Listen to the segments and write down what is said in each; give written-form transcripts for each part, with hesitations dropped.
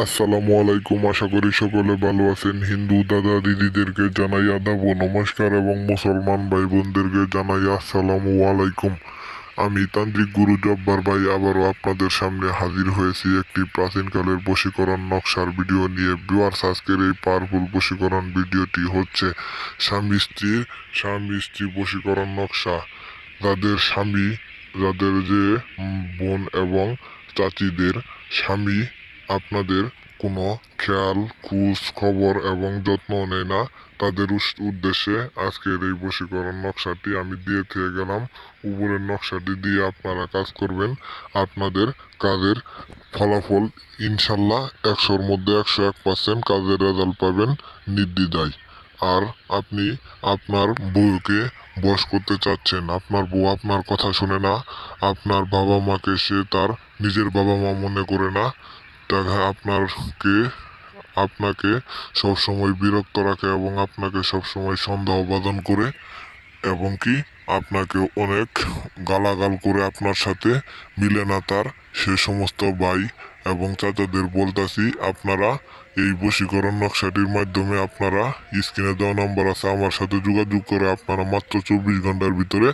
আসসালামু আলাইকুম। আশা করি সকলে ভালো আছেন। হিন্দু দাদা দিদিদেরকে জানাই আদাব ও নমস্কার এবং মুসলমান ভাই বোনদেরকে জানাই আসসালামু আলাইকুম। আমি তান্ত্রিক গুরু জব্বার ভাই আবারও আপনাদের সামনে হাজির হয়েছি একটি প্রাচীনকালের বশীকরণ নকশার ভিডিও নিয়ে। ভিউয়ার্স, আজকের এই পাওয়ারফুল বশীকরণ ভিডিওটি হচ্ছে স্বামী স্ত্রী বশীকরণ নকশা। যাদের স্বামী, যাদের যে বোন এবং চাচিদের স্বামী আপনাদের কোনো খেয়াল খোঁজ খবর এবং যত্ন নেয় না, তাদের উদ্দেশ্যে আজকের এই বশীকরণ নকশাটি আমি দিয়ে থেকে গেলাম। উপরের নকশাটি দিয়ে আপনারা কাজ করবেন। আপনাদের কাজের ফলাফল ইনশাল্লাহ 100-র মধ্যে 101% কাজের রেজাল্ট পাবেন নির্দ্বিধায়। আর আপনি আপনার বউকে বশ করতে চাচ্ছেন, আপনার বউ আপনার কথা শুনে না, আপনার বাবা মাকে সে তার নিজের বাবা মা মনে করে না, দেখা আপনাকে সবসময় বিরক্ত রাখে এবং আপনাকে সবসময় সন্দেহভাজন করে, এবং কি আপনাকে অনেক গালাগাল করে, আপনার সাথে মিলে না তার সে সমস্ত ভাই এবং চাচাদের বলতাছি, আপনারা এই বশীকরণ নকশাটির মাধ্যমে আপনারা স্ক্রিনে দেওয়া নম্বর আছে, আমার সাথে যোগাযোগ করে আপনারা মাত্র 24 ঘন্টার ভিতরে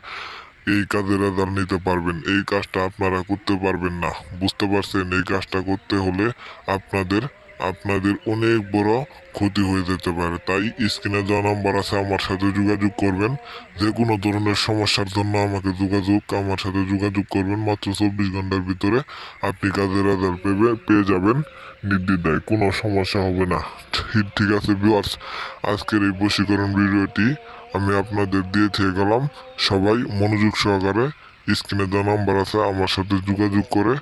এই কাজের রেজাল্ট নিতে পারবেন। এই কাজটা আপনারা করতে পারবেন না, বুঝতে পারছেন? এই কাজটা করতে হলে আপনাদের আপনাদের অনেক বড় ক্ষতি হয়ে যেতে পারে। তাই স্ক্রিনে দেওয়া নাম্বার আছে, আমার সাথে যোগাযোগ করবেন। যে কোনো ধরনের সমস্যার জন্য আমার সাথে যোগাযোগ করবেন। মাত্র 24 ঘন্টার ভিতরে আপনি কাজের রেজাল্ট পেয়ে যাবেন নির্দ্বিধায়, কোনো সমস্যা হবে না। ঠিক আছে ভিউয়ার্স, আজকের এই বশীকরণ ভিডিওটি আমি আপনাদের দিয়ে থেকে গেলাম। সবাই মনোযোগ সহকারে স্ক্রিনে দেওয়া নাম্বার আছে, আমার সাথে যোগাযোগ করে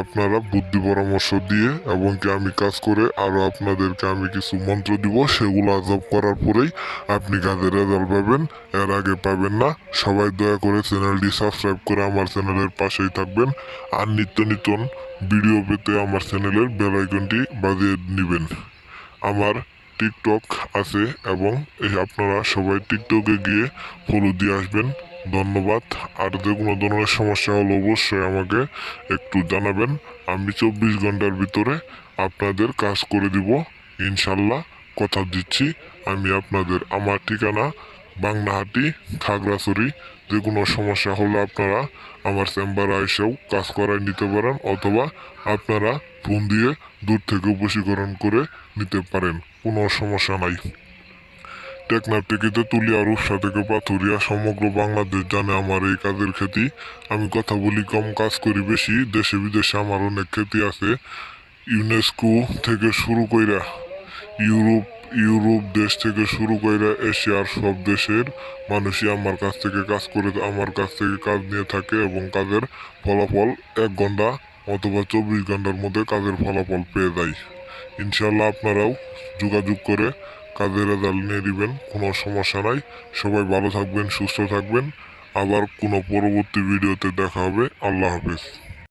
আপনারা বুদ্ধি পরামর্শ দিয়ে এবং কি আমি কাজ করে আরও আপনাদেরকে আমি কিছু মন্ত্র দিব, সেগুলো আজব করার পরেই আপনি কাজের রেজাল্ট পাবেন, এর আগে পাবেন না। সবাই দয়া করে চ্যানেলটি সাবস্ক্রাইব করে আমার চ্যানেলের পাশেই থাকবেন। আর নিত্য নতুন ভিডিও পেতে আমার চ্যানেলের বেল আইকনটি বাজিয়ে নেবেন। আমার টিকটক আছে এবং আপনারা সবাই টিকটকে গিয়ে ফলো দিয়ে আসবেন। ধন্যবাদ। আর যে কোনো ধরনের সমস্যা হলে অবশ্যই আমাকে একটু জানাবেন। আমি 24 ঘন্টার ভিতরে আপনাদের কাজ করে দিব ইনশাল্লাহ, কথা দিচ্ছি। আমি আপনাদের, আমার ঠিকানা বাংলাহাটি, খাগড়াছড়ি। যে কোনো সমস্যা হলে আপনারা আমার চেম্বারে এসেও কাজ করায় নিতে পারেন, অথবা আপনারা ফোন দিয়ে দূর থেকে বশীকরণ করে নিতে পারেন, কোনো সমস্যা নাই। টেকনাফ থেকে তেঁতুলিয়া, রূপসা থেকে পাথুরিয়া, সমগ্র বাংলাদেশ জানে আমার এই কাজের খ্যাতি। আমি কথা বলি কম, কাজ করি বেশি। দেশে বিদেশে আমার অনেক খ্যাতি আছে। ইউনেস্কো থেকে শুরু কইরা ইউরোপ ইউরোপ দেশ থেকে শুরু কইরা এশিয়ার সব দেশের মানুষই আমার কাছ থেকে কাজ করে, আমার কাছ থেকে কাজ নিয়ে থাকে এবং কাজের ফলাফল 1 ঘন্টা অথবা 24 ঘন্টার মধ্যে কাজের ফলাফল পেয়ে যায়। ইনশাল্লাহ আপনারাও যোগাযোগ করে কাজের রেজাল্ট নিয়ে দিবেন, কোনো সমস্যা নাই। সবাই ভালো থাকবেন, সুস্থ থাকবেন। আবার কোনো পরবর্তী ভিডিওতে দেখা হবে। আল্লাহ হাফেজ।